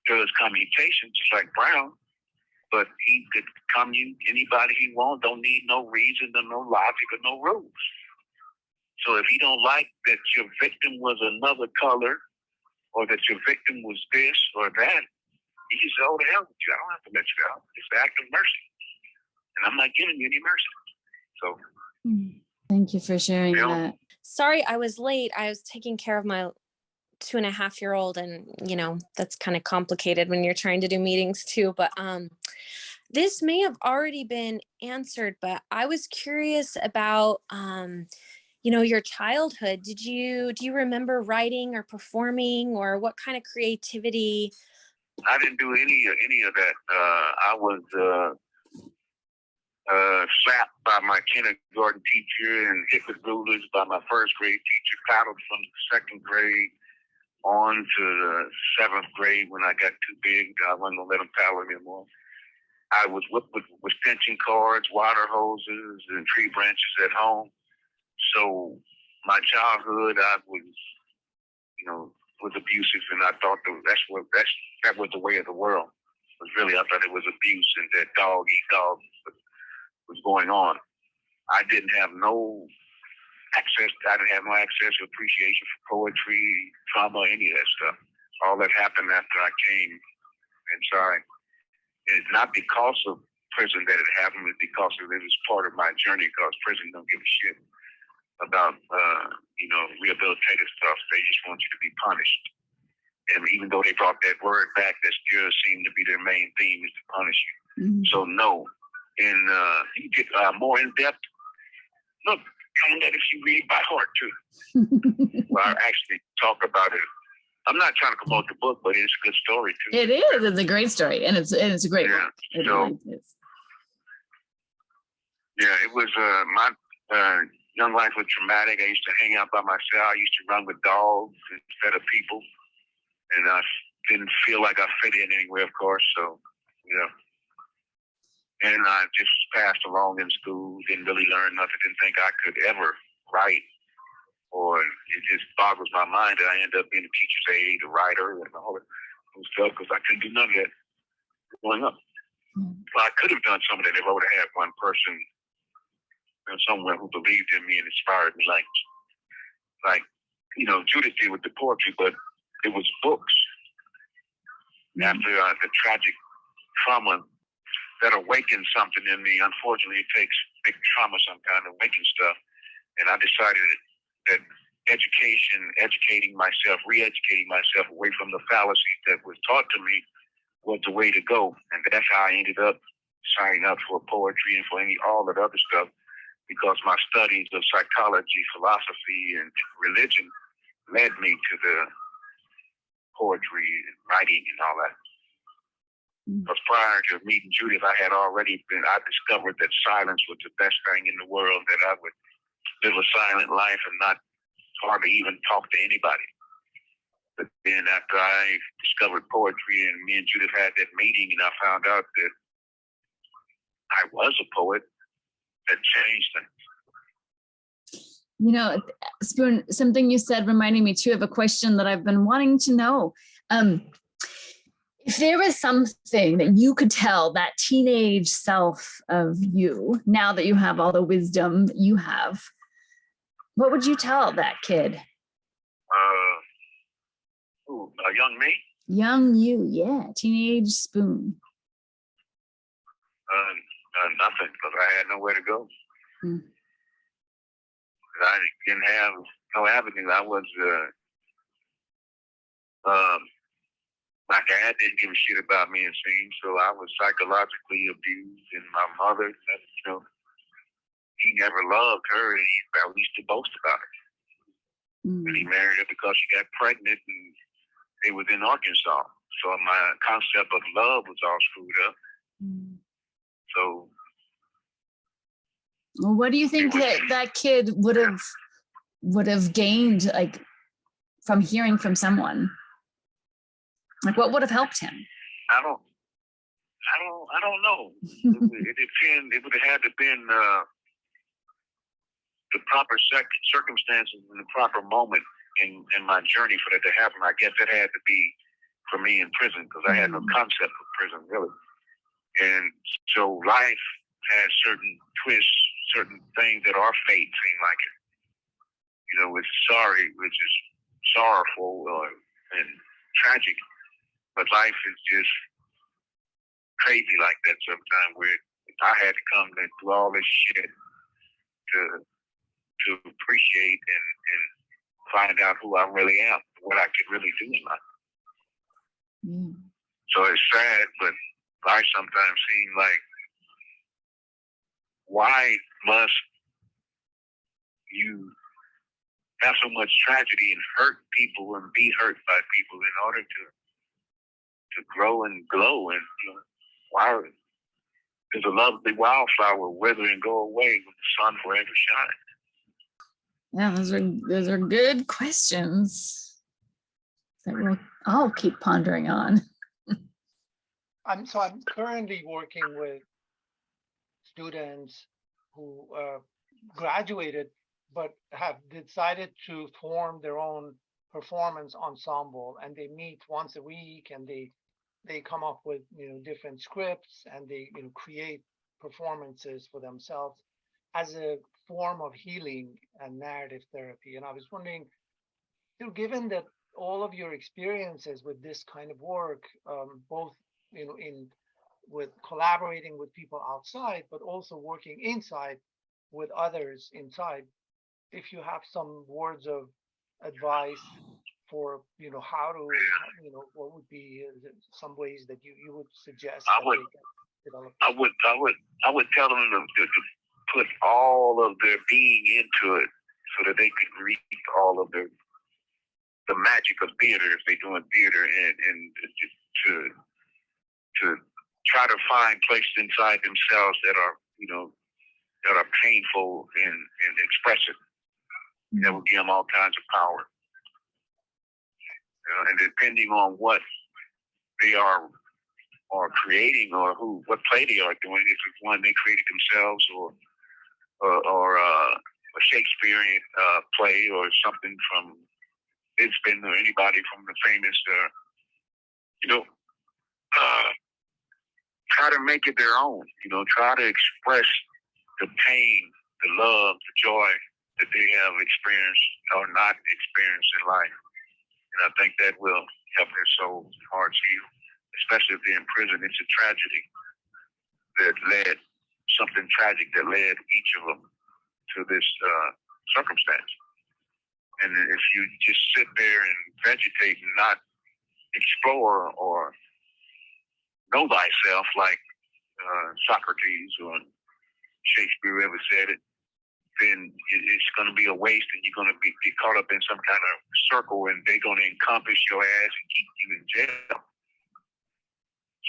does commutation, just like Brown, but he could commune anybody he wants, don't need no reason or no logic or no rules. So if he don't like that your victim was another color or that your victim was this or that, he can say, oh, the hell with you. I don't have to let you out. It's an act of mercy. And I'm not giving you any mercy. So. Thank you for sharing that. Sorry, I was late. I was taking care of my 2.5-year-old and, that's kind of complicated when you're trying to do meetings too. But this may have already been answered, but I was curious about, your childhood. Do you remember writing or performing, or what kind of creativity? I didn't do any of that. I was slapped by my kindergarten teacher and hit with rulers by my first grade teacher, paddled from the second grade on to the seventh grade when I got too big. I wasn't going to let them paddle anymore. I was whipped with extension cords, water hoses, and tree branches at home. So my childhood, I was, was abusive, and I thought that was the way of the world. I thought it was abuse, and that dog eat dog was going on. I didn't have no access or appreciation for poetry, trauma, any of that stuff. All that happened after I came inside. And it's not because of prison that it happened, it's because it was part of my journey, because prison don't give a shit about, rehabilitative stuff. They just want you to be punished. And even though they brought that word back, that still seemed to be their main theme, is to punish you. Mm-hmm. So no. And you get more in depth. Look, that if you read by heart too. Well, I actually talk about it. I'm not trying to promote the book, but it's a good story too. It is. It's a great story, and it's a great book. It really is. Yeah, it was my young life was traumatic. I used to hang out by myself. I used to run with dogs instead of people, and I didn't feel like I fit in anywhere, of course. So, and I just passed along in school. Didn't really learn nothing. Didn't think I could ever write. Or it just boggles my mind that I ended up being a teacher's aide, a writer, and all that stuff, because I couldn't do none of that growing up. Well, I could have done some of that if I would have had one person somewhere who believed in me and inspired me, like Judith did with the poetry, but it was books. After the tragic trauma that awakened something in me. Unfortunately, it takes big trauma sometimes to awaken stuff. And I decided that educating myself, re-educating myself away from the fallacies that was taught to me was the way to go. And that's how I ended up signing up for poetry and for all that other stuff, because my studies of psychology, philosophy, and religion led me to the poetry and writing and all that. Because prior to meeting Judith, I discovered that silence was the best thing in the world, that I would live a silent life and not hardly even talk to anybody. But then after I discovered poetry and me and Judith had that meeting, and I found out that I was a poet, that changed things. Spoon, something you said reminding me too of a question that I've been wanting to know. If there was something that you could tell that teenage self of you, now that you have all the wisdom you have, what would you tell that kid? A young me? Young you, yeah. Teenage Spoon. Nothing, because I had nowhere to go. I didn't have no avenue. I was, my dad didn't give a shit about me, it seems, so I was psychologically abused, and my mother, he never loved her, and he used to boast about it. And he married her because she got pregnant, and they was in Arkansas. So my concept of love was all screwed up. So, well, what do you think that kid would have gained, like, from hearing from someone? Like, what would have helped him? I don't know. It depends. It would have had to been the proper circumstances and the proper moment in my journey for that to happen. I guess it had to be for me in prison, because I had no concept of prison, really. And so life has certain twists, certain things that are fate, seem like it. Which is sorrowful and tragic. But life is just crazy like that sometimes, where I had to come through all this shit to appreciate and find out who I really am, what I could really do in life. So it's sad, but life sometimes seems like, why must you have so much tragedy and hurt people and be hurt by people in order to grow and glow. And why does a lovely wildflower wither and go away when the sun forever shines? Yeah, those are good questions that we'll all keep pondering on. I'm currently working with students who graduated but have decided to form their own performance ensemble, and they meet once a week, and they come up with different scripts, and they create performances for themselves as a form of healing and narrative therapy. And I was wondering, given that all of your experiences with this kind of work, both with collaborating with people outside, but also working inside with others inside, if you have some words of advice for how to what would be some ways that you would suggest I would tell them to put all of their being into it so that they could reap all of the magic of theater if they're doing theater, and to try to find places inside themselves that are that are painful and expressive. That will give them all kinds of power. And depending on what they are creating or what play they are doing, if it's one they created themselves or a Shakespearean play or something from Ibsen or anybody from the famous, try to make it their own. Try to express the pain, the love, the joy that they have experienced or not experienced in life. And I think that will help their souls and hearts heal, especially if they're in prison. It's a tragedy something tragic that led each of them to this circumstance. And if you just sit there and vegetate and not explore or know thyself like Socrates or Shakespeare ever said it, then it's going to be a waste, and you're going to get caught up in some kind of circle, and they're going to encompass your ass and keep you in jail.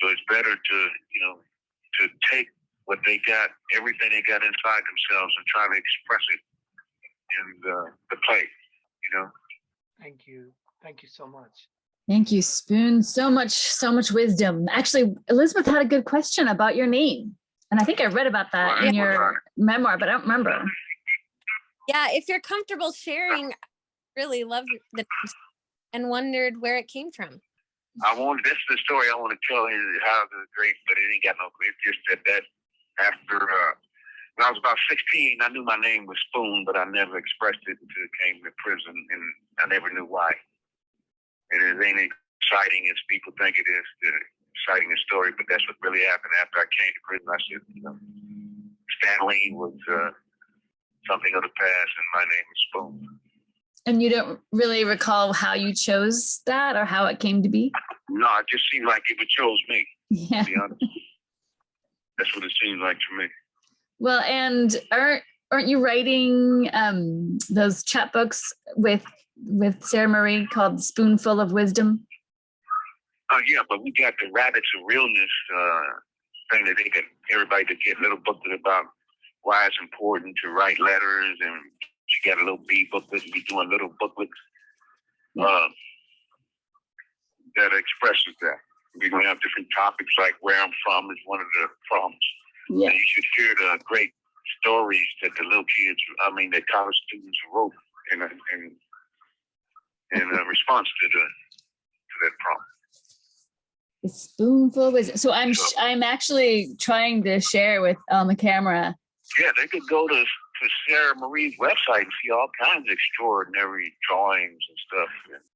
So it's better to take what they got, everything they got inside themselves, and try to express it in the play. Thank you so much. Thank you, Spoon. So much wisdom. Actually, Elizabeth had a good question about your name, and I think I read about that in your memoir, but I don't remember. Yeah, if you're comfortable sharing, I really love the and wondered where it came from. This is the story I want to tell you how it was great, but it ain't got no, it just that after, when I was about 16, I knew my name was Spoon, but I never expressed it until it came to prison, and I never knew why. And it ain't exciting as people think it is, the exciting story, but that's what really happened after I came to prison. I said, Stanley was something of the past, and my name is Spoon. And you don't really recall how you chose that or how it came to be? No, it just seemed like it chose me. Yeah. To be honest. That's what it seemed like to me. Well, and aren't you writing those chapbooks with Sarah Marie called Spoonful of Wisdom? Yeah, but we got the Rabbits of Realness thing that everybody could get a little booklet about why it's important to write letters, and she got a little B booklet, and be doing little booklets that expresses that. We're going to have different topics, like where I'm from is one of the problems. Yeah. And you should hear the great stories that the little kids, that college students wrote in response to that problem. The Spoonful of Wisdom. So I'm actually trying to share on the camera. Yeah, they could go to Sarah Marie's website and see all kinds of extraordinary drawings and stuff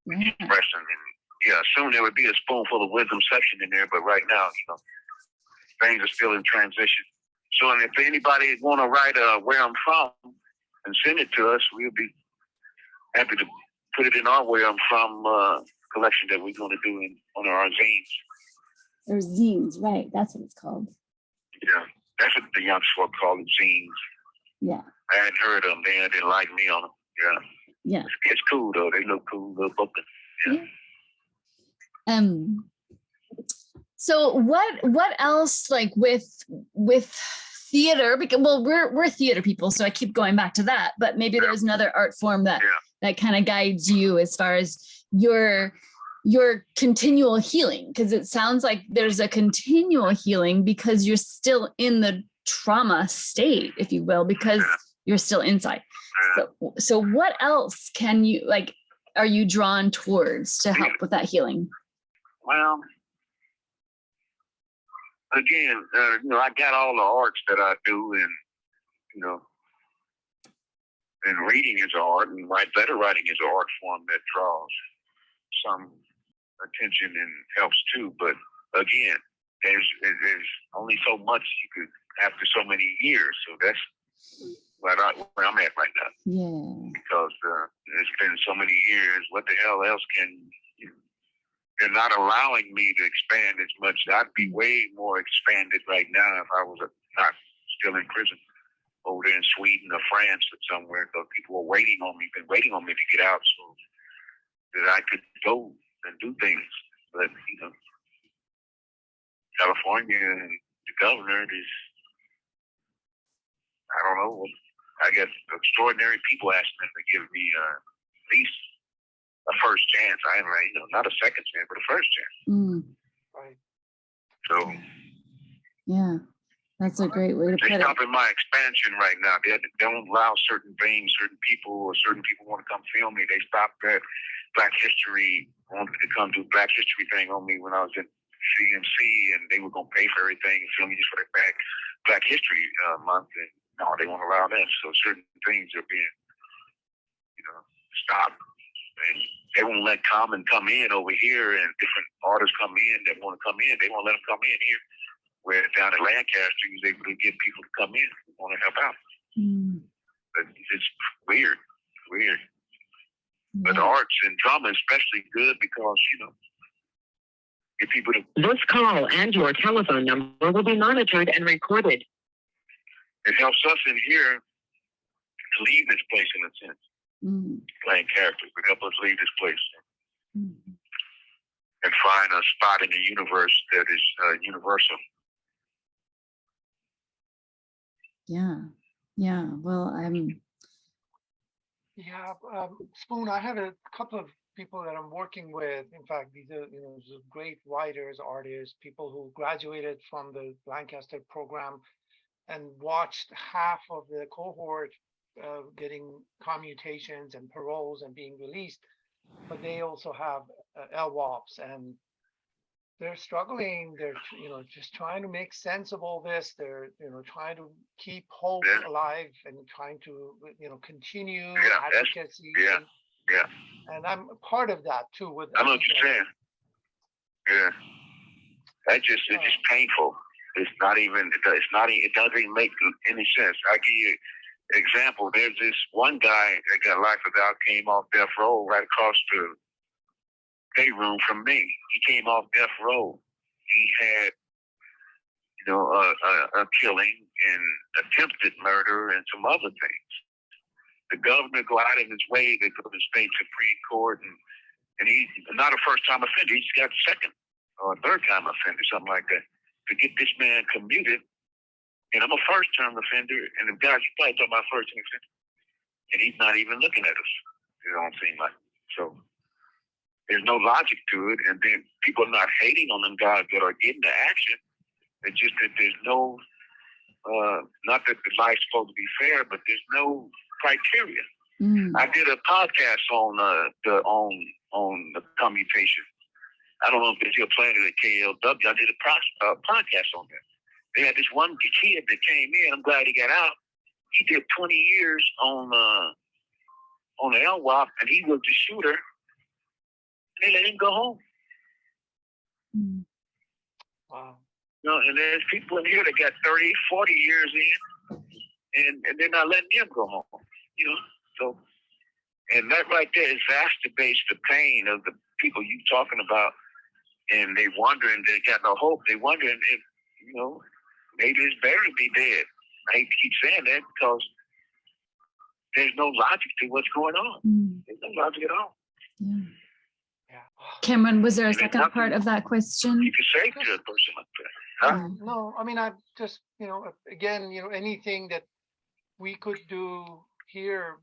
and expression. And soon there would be a Spoonful of Wisdom section in there, but right now, things are still in transition. So, and if anybody want to write where I'm from and send it to us, we'll be happy to put it in our Where I'm From collection that we're going to do on our zines. Or zines, right? That's what it's called. Yeah, that's what the young folk call it, zines. Yeah. I hadn't heard of them. They didn't like me on them. Yeah. It's cool though. They look cool, little booking. Yeah. So what else, like with theater? Because we're theater people, so I keep going back to that. But maybe there's another art form that kind of guides you as far as your continual healing, because it sounds like there's a continual healing because you're still in the trauma state, if you will, because you're still inside. So what else can you, like, are you drawn towards to help with that healing? Well, again, I got all the arts that I do, and and reading is art, and letter writing is an art form that draws some attention and helps too. But again, there's only so much you could after so many years. So that's where I'm at right now. Yeah. Because it's been so many years. What the hell else can they're not allowing me to expand as much. I'd be way more expanded right now if I was not still in prison over there in Sweden or France or somewhere, because people were waiting on me to get out so that I could go and do things. But, California and the governor is, I don't know, I guess extraordinary people asking them to give me at least a first chance. I ain't right, not a second chance, but a first chance. Right. So. Yeah, that's a great way to put it. They're stopping my expansion right now. They don't allow certain things, certain people want to come film me. They stopped that Black History, wanted to come do Black History thing on me when I was in CMC, and they were going to pay for everything and film me just for the Black History month. And no, they won't allow that. So certain things are being, stopped. And they won't let Common come in over here, and different artists come in that want to come in. They won't let them come in here. Where down at Lancaster, he was able to get people to come in who want to help out. But it's weird. But the arts and drama is especially good because, get people to... This call and your telephone number will be monitored and recorded. It helps us in here to leave this place in a sense. Playing characters would help us leave this place and find a spot in the universe that is universal. Yeah. Well, Spoon, I have a couple of people that I'm working with. In fact, these are great writers, artists, people who graduated from the Lancaster program and watched half of the cohort getting commutations and paroles and being released, but they also have LWOPs, and they're struggling. They're just trying to make sense of all this. They're trying to keep hope alive and trying to continue advocacy. And I'm part of that too. I know what you're saying. Yeah, it's just painful. It doesn't even make any sense. I give you an example. There's this one guy that got life without, came off death row right across the day room from me. He came off death row. He had, a killing and attempted murder and some other things. The governor go out of his way to go to state Supreme Court, and he's not a first-time offender. He's got second or third-time offender, something like that, to get this man commuted. And I'm a first-term offender, and the guys, you probably talking about first-term offender, and he's not even looking at us. It don't seem like. So there's no logic to it, and then people are not hating on them guys that are getting the action. It's just that there's no, not that the life's supposed to be fair, but there's no criteria. I did a podcast on the commutation. I don't know if they're still playing it at KLW. I did a podcast on that. They had this one kid that came in. I'm glad he got out. He did 20 years on the LWOP, and he was the shooter. They let him go home. Wow. And there's people in here that got 30, 40 years in, and they're not letting them go home. So, and that right there exacerbates the pain of the people you talking about, and they wondering, they got no hope. They wondering if, maybe it's better to be dead. I hate to keep saying that because there's no logic to what's going on. There's no logic at all. Yeah. Cameron, was there a second part of that question? You can say to a person like that. Huh? No, I mean, I just, again, anything that we could do here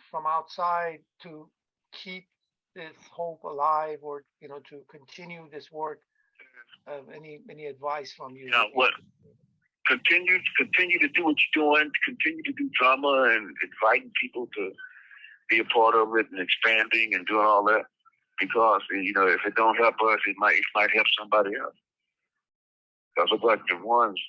from outside to keep this hope alive, or to continue this work. Any advice from you? Yeah, what? Continue to do what you're doing. Continue to do drama and inviting people to be a part of it and expanding and doing all that. Because if it don't help us, it might help somebody else. Because we're like the ones.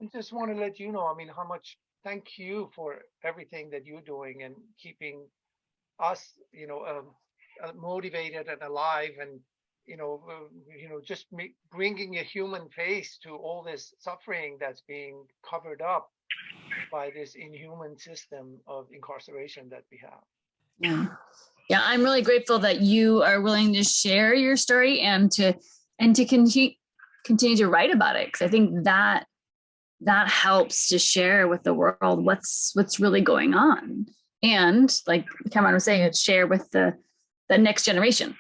I just want to let you know, how much thank you for everything that you're doing and keeping us, motivated and alive, and just bringing a human face to all this suffering that's being covered up by this inhuman system of incarceration that we have. Yeah, I'm really grateful that you are willing to share your story and to continue to write about it, because I think that helps to share with the world what's really going on, and like Cameron was saying, share with the next generation.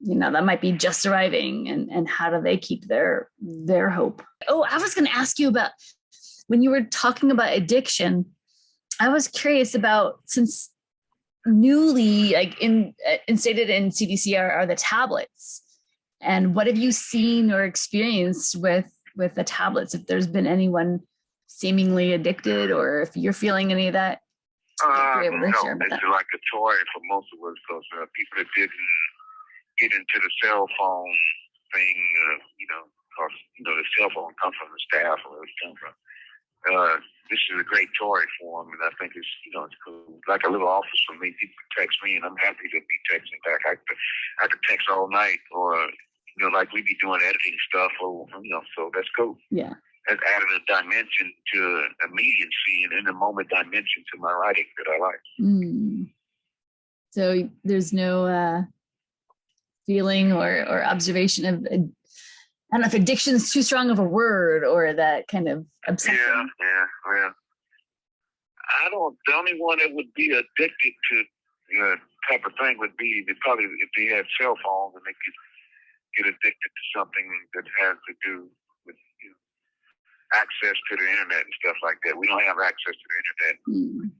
That might be just arriving, and how do they keep their hope? Oh, I was going to ask you about when you were talking about addiction. I was curious about, since newly instated in CDC are the tablets, and what have you seen or experienced with the tablets? If there's been anyone seemingly addicted, or if you're feeling any of that, No, it's like a toy for most of us, because people that didn't get into the cell phone thing, because the cell phone comes from the staff, or it comes from. This is a great toy for them, and I think it's it's cool. Like a little office for me. People text me, and I'm happy to be texting back. I could text all night, or like we be doing editing stuff, or so that's cool. Yeah, that's added a dimension to immediacy and in the moment dimension to my writing that I like. So there's no feeling or observation of, I don't know if addiction is too strong of a word, or that kind of obsession. Yeah. The only one that would be addicted to type of thing would be probably if they had cell phones and they could get addicted to something that has to do with access to the internet and stuff like that. We don't have access to the internet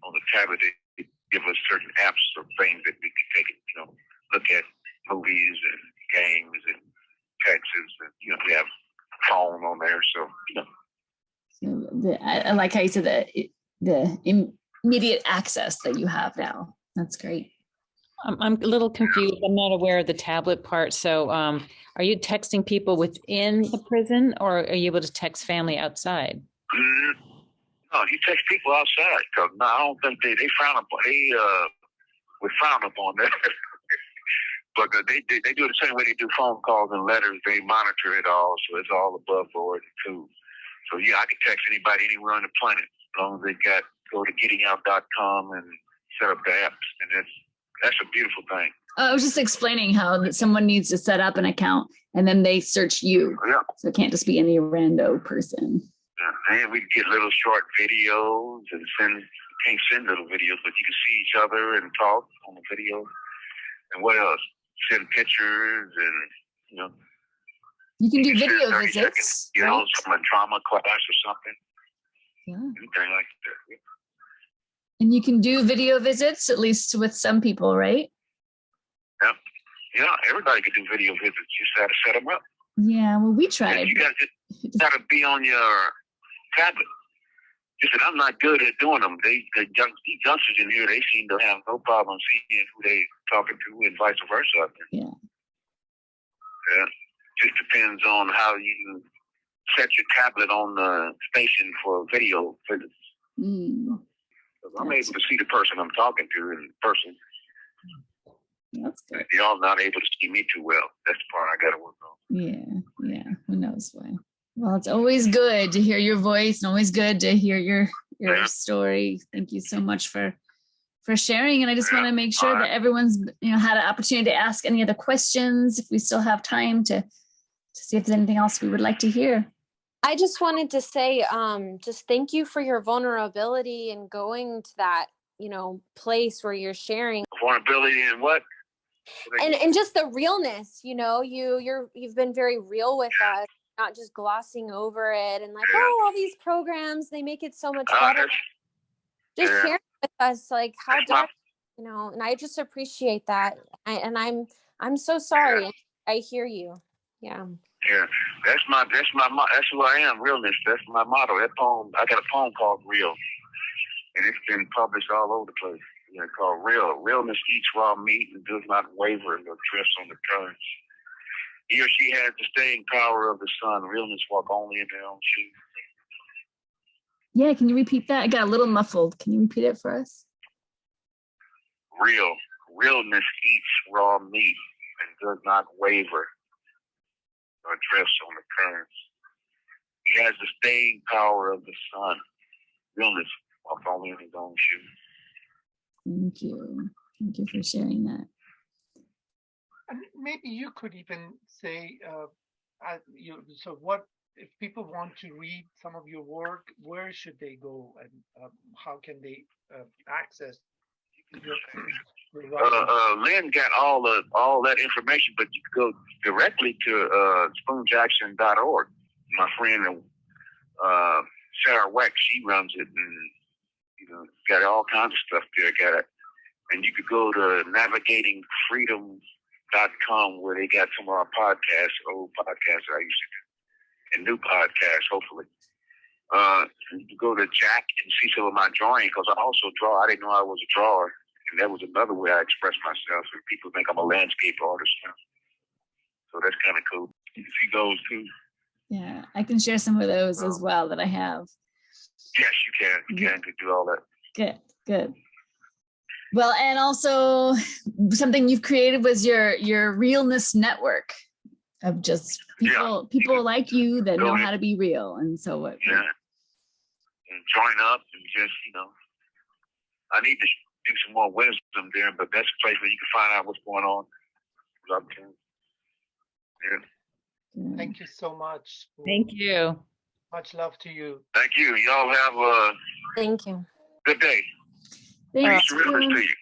on the tablet. They give us certain apps or things that we can take and look at movies and games and texts, and we have phone on there, so I like how you said that the immediate access that you have now. That's great. I'm a little confused. I'm not aware of the tablet part. So are you texting people within the prison, or are you able to text family outside? No, you text people outside, because I don't think they frown upon. We frown upon that. But they do it the same way they do phone calls and letters. They monitor it all, so it's all above board too. So yeah, I can text anybody anywhere on the planet, as long as they go to gettingout.com and set up the apps, and that's a beautiful thing. I was just explaining how that someone needs to set up an account, and then they search you. Yeah. So it can't just be any rando person. Yeah, and we get little short videos and can't send little videos, but you can see each other and talk on the video. And what else? Send pictures, and you can do video visits. Seconds, from a trauma class or something. Yeah. Anything like that. And you can do video visits, at least with some people, right? Yep. Yeah, everybody can do video visits. You just have to set them up. Yeah, well, we tried. You got to be on your tablet. Just that I'm not good at doing them. These youngsters in here, they seem to have no problem seeing who they talking to, and vice versa. Yeah. Yeah. Just depends on how you set your tablet on the station for video visits. I'm able to see the person I'm talking to in person. That's good. Y'all not able to see me too well. That's the part I got to work on. Yeah. Who knows why? Well, it's always good to hear your voice, and always good to hear your story. Thank you so much for sharing. And I just want to make sure that everyone's had an opportunity to ask any other questions, if we still have time to see if there's anything else we would like to hear. I just wanted to say, just thank you for your vulnerability and going to that place where you're sharing Vulnerability and what? and just the realness, you've been very real with us, not just glossing over it and like, oh, all these programs, they make it so much better. Just sharing with us like how dark, and I just appreciate that. I'm so sorry. Yeah. I hear you. Yeah. Yeah, that's who I am. Realness. That's my motto. That poem. I got a poem called Real, and it's been published all over the place. Called Real. Realness eats raw meat and does not waver nor drifts on the currents. He or she has the staying power of the sun. Realness walk only in their own shoes. Yeah, can you repeat that? I got a little muffled. Can you repeat it for us? Realness eats raw meat and does not waver or drifts on the currents. He has the staying power of the sun. Realness walk only in his own shoes. Thank you. Thank you for sharing that. And maybe you could even say, so what if people want to read some of your work, where should they go, and how can they access your Lynn got all that information, but you can go directly to spoonjackson.org. My friend Sarah Weck, she runs it, and got all kinds of stuff there. Got it, and you could go to navigatingfreedom.com where they got some of our podcasts, old podcasts that I used to do, and new podcasts, hopefully. You could go to Jack and see some of my drawing, because I also draw. I didn't know I was a drawer, and that was another way I express myself. And people think I'm a landscape artist now, so that's kind of cool. You can see those too. Yeah, I can share some of those as well that I have. Yes, you can. You can do all that. Good. Well, and also something you've created was your Realness network of just people like you that know how to be real. And so what? Yeah. And join up and just, I need to do some more wisdom there, but that's a place where you can find out what's going on. Yeah. Thank you so much. Thank you. Much love to you. Thank you. Y'all have a Thank you. good day. Thanks. Peace and realness to you.